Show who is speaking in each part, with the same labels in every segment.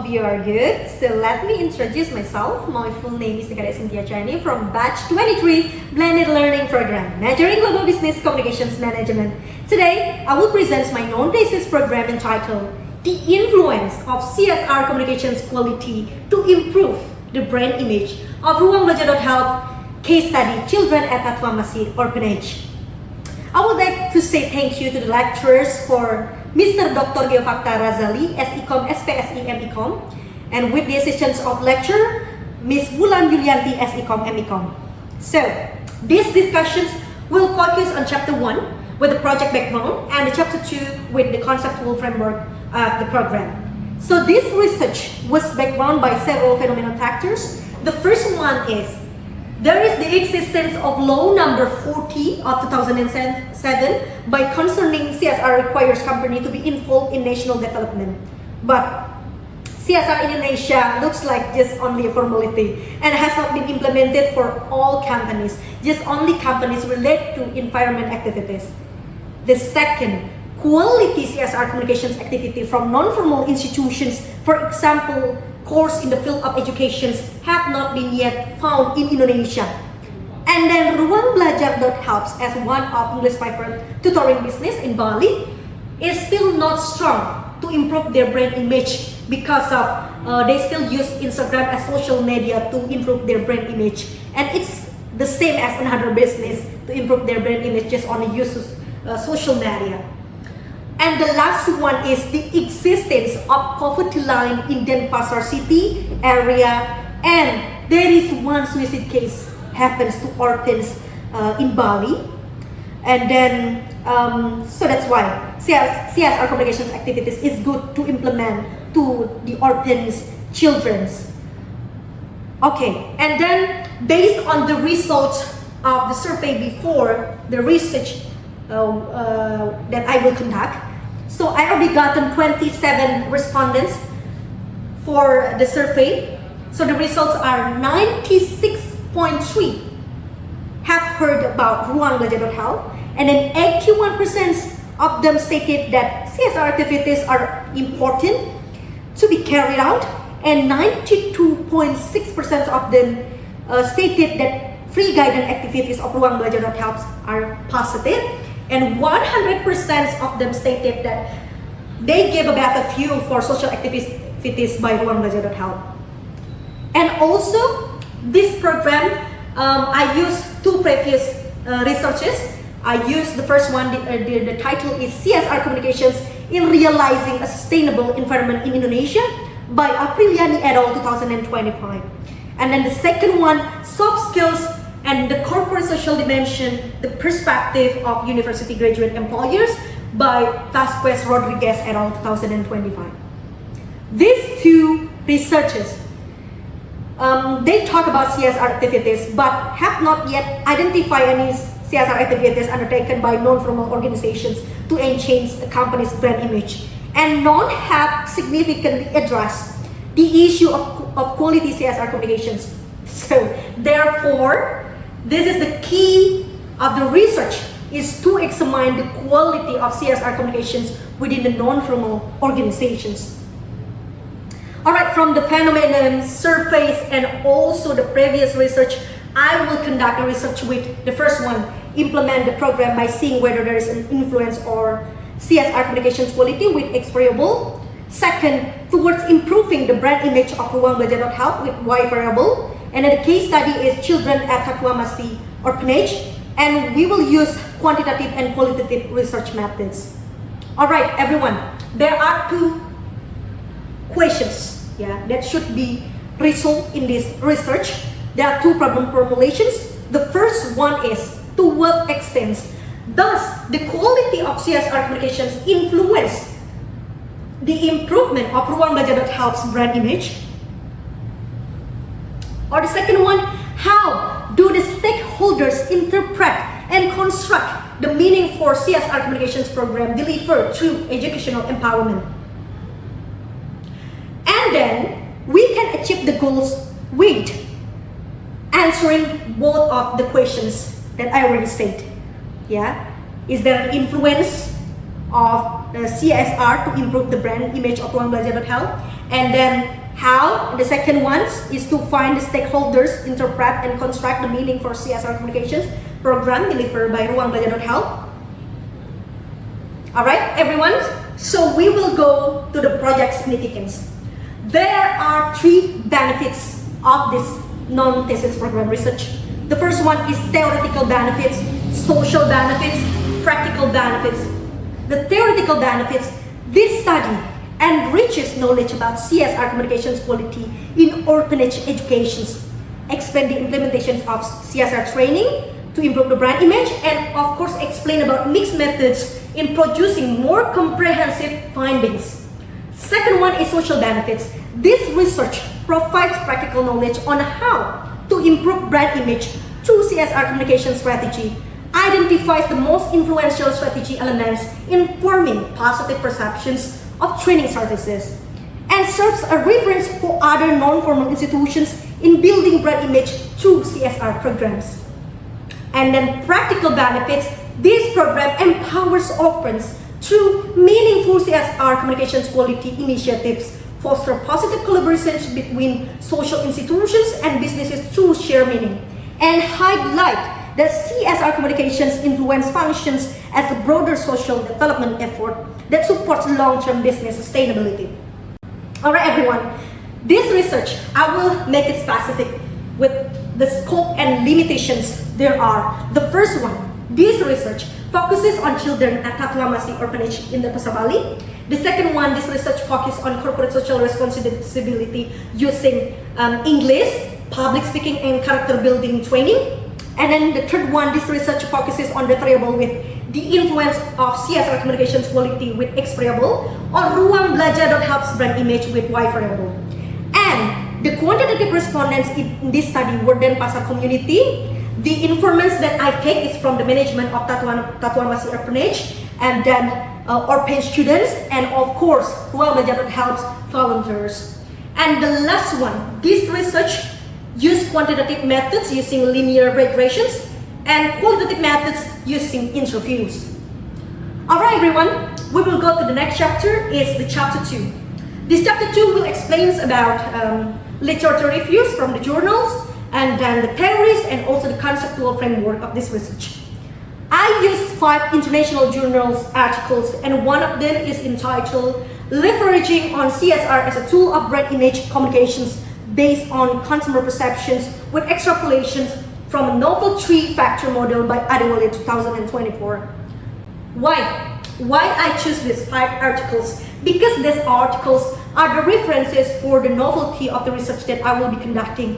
Speaker 1: Hope you are good. So let me introduce myself. My full name is Kadek Sintya Cahyani from Batch 23 Blended Learning Program, majoring Global Business Communications Management. Today, I will present my non-thesis program entitled The Influence of CSR Communications Quality to Improve the Brand Image of Ruangbelajarr.help Case Study Children at TWAM Orphanage. I would like to say thank you to the lecturers for Mr. Dr. Geofakta Razali, S.I.Kom, S.Psi, M.I.Kom, and with the assistance of lecturer, Ms. Wulan, Yulianti, S.I.Kom, M.I.Kom. So, these discussions will focus on Chapter 1 with the project background and Chapter 2 with the conceptual framework of the program. So, this research was background by several phenomenon factors. The first one is there is the existence of law number 40 of 2007 by concerning CSR requires company to be involved in national development. But CSR in Indonesia looks like just only a formality and has not been implemented for all companies, just only companies related to environment activities. The second, quality CSR communications activity from non-formal institutions, for example, course in the field of education, have not been yet found in Indonesia. And then Ruangbelajarr.help as one of English private tutoring business in Bali is still not strong to improve their brand image because of they still use Instagram as social media to improve their brand image, and it's the same as another business to improve their brand image, just only use social media. And the last one is the existence of poverty line in Denpasar city area, and there is one suicide case happens to orphans in Bali, and then so that's why CSR communications activities is good to implement to the orphans children's. Okay, and then based on the results of the survey before the research that I will conduct. So I already gotten 27 respondents for the survey. So the results are 96.3 have heard about Ruangbelajarr.help, and then 81% of them stated that CSR activities are important to be carried out, and 92.6% of them stated that free guidance activities of Ruangbelajarr.help are positive, and 100% of them stated that they gave a better view for social activities by Ruangbelajarr.help. And also, this program, I used two previous researches. I used the first one, the title is CSR Communications in Realizing a Sustainable Environment in Indonesia by Apriliani et al. 2025. And then the second one, Soft Skills and the Corporate Social Dimension, the Perspective of University Graduate Employers by Vasquez Rodriguez et al. 2025. These two researchers, they talk about CSR activities but have not yet identified any CSR activities undertaken by non-formal organizations to enhance a company's brand image, and none have significantly addressed the issue of quality CSR communications. So therefore, this is the key of the research, is to examine the quality of CSR communications within the non-formal organizations. Alright, from the phenomenon, surveys, and also the previous research, I will conduct a research with the first one, implement the program by seeing whether there is an influence or CSR communications quality with variable. Second, towards improving the brand image of Ruangbelajarr.help with Y variable. And then the case study is children at TWAM Orphanage, and we will use quantitative and qualitative research methods. Alright, everyone, there are two questions that should be resolved in this research. There are two problem formulations. The first one is, to what extent does the quality of CSR communications influence the improvement of Ruangbelajarr.help's brand image? Or the second one, how do the stakeholders interpret and construct the meaning for CSR communications program delivered through educational empowerment? And then we can achieve the goals with answering both of the questions that I already said. Is there an influence of CSR to improve the brand image of Ruangbelajarr.help? And then how, the second one is to find the stakeholders, interpret and construct the meaning for CSR communications program delivered by Ruangbelajarr.help. Alright, everyone, so we will go to the project significance. There are 3 benefits of this non-thesis program research. The first one is theoretical benefits, social benefits, practical benefits. The theoretical benefits, this study enriches knowledge about CSR communications quality in orphanage educations, expand the implementation of CSR training to improve the brand image, and of course explain about mixed methods in producing more comprehensive findings. Second one is social benefits. This research provides practical knowledge on how to improve brand image through CSR communication strategy, identifies the most influential strategy elements in forming positive perceptions of training services, and serves a reference for other non-formal institutions in building brand image through CSR programs. And then practical benefits, this program empowers orphans through meaningful CSR communications quality initiatives, foster positive collaborations between social institutions and businesses through shared meaning, and highlight that CSR communications influence functions as a broader social development effort that supports long-term business sustainability. Alright everyone, this research, I will make it specific with the scope and limitations there are. The first one, this research focuses on children at TWAM orphanage in the Pusa Bali. The second one, this research focuses on corporate social responsibility using English, public speaking and character building training. And then the third one, this research focuses on the variable with the influence of CSR communications quality with X variable, or Ruangbelajarr.help's brand image with Y variable. And the quantitative respondents in this study were then pasar community. The informants that I take is from the management of TWAM orphanage, and then orphanage students, and of course Ruangbelajarr.help's volunteers. And the last one, this research use quantitative methods using linear regressions and qualitative methods using interviews. Alright everyone, we will go to the next chapter, it's the chapter 2. This chapter 2 will explain about literature reviews from the journals, and then the theories and also the conceptual framework of this research. I used 5 international journals articles, and one of them is entitled Leveraging on CSR as a Tool of Brand Image Communications based on consumer perceptions with extrapolations from a novel 3-factor model by Adewale 2024. Why I choose these 5 articles? Because these articles are the references for the novelty of the research that I will be conducting,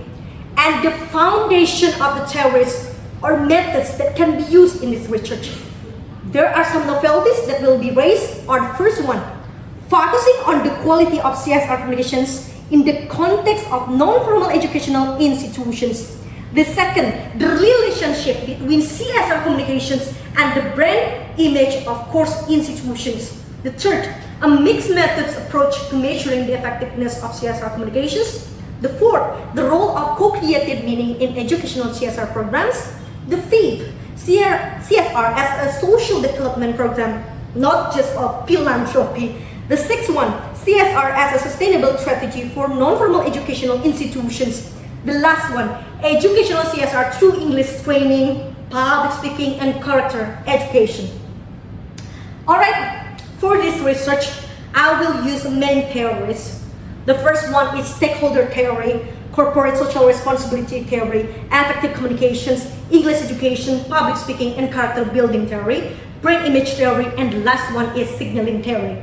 Speaker 1: and the foundation of the theories or methods that can be used in this research. There are some novelties that will be raised. Are the first one, focusing on the quality of CSR communications in the context of non-formal educational institutions. The second, the relationship between CSR communications and the brand image of course institutions. The third, a mixed methods approach to measuring the effectiveness of CSR communications. The fourth, the role of co-created meaning in educational CSR programs. The fifth, CSR as a social development program, not just a philanthropy. The sixth one, CSR as a sustainable strategy for non-formal educational institutions. The last one, educational CSR through English training, public speaking, and character education. Alright, for this research, I will use main theories. The first one is stakeholder theory, corporate social responsibility theory, effective communications, English education, public speaking, and character building theory, brand image theory, and the last one is signaling theory.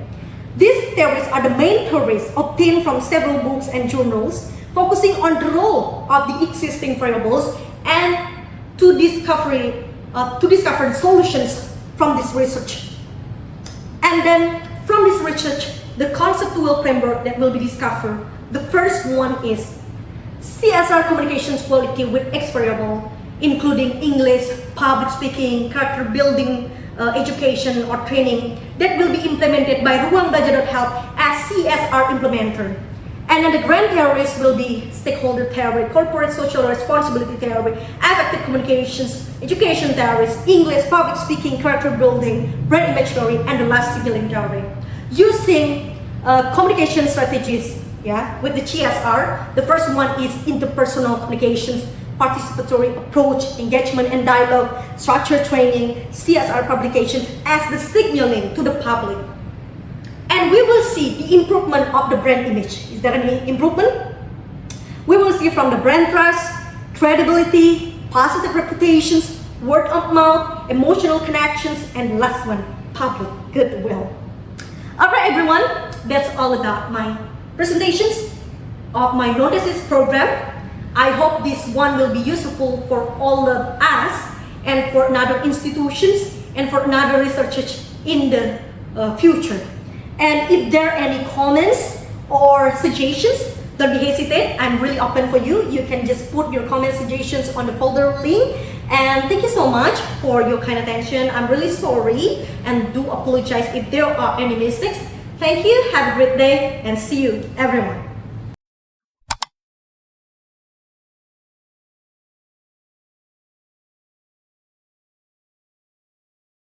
Speaker 1: These theories are the main theories obtained from several books and journals, focusing on the role of the existing variables and to discover solutions from this research. And then from this research, the conceptual framework that will be discovered. The first one is CSR communications quality with X variable, including English, public speaking, character building, education or training that will be implemented by Ruangbelajarr.help as CSR implementer. And then the grand theories will be stakeholder theory, corporate social responsibility theory, effective communications, education theories, English, public speaking, character building, brand image theory, and the last signaling theory. Using communication strategies yeah, with the CSR. The first one is interpersonal communications, participatory approach, engagement and dialogue, structured training, CSR publications as the signaling to the public. And we will see the improvement of the brand image. Is there any improvement? We will see from the brand trust, credibility, positive reputations, word of mouth, emotional connections, and last one, public goodwill. Alright everyone, that's all about my presentations of my Non-Thesis program. I hope this one will be useful for all of us and for another institutions and for another researchers in the future. And if there are any comments or suggestions, don't be hesitant. I'm really open for you. You can just put your comment suggestions on the folder link. And thank you so much for your kind attention. I'm really sorry and do apologize if there are any mistakes. Thank you. Have a great day and see you everyone.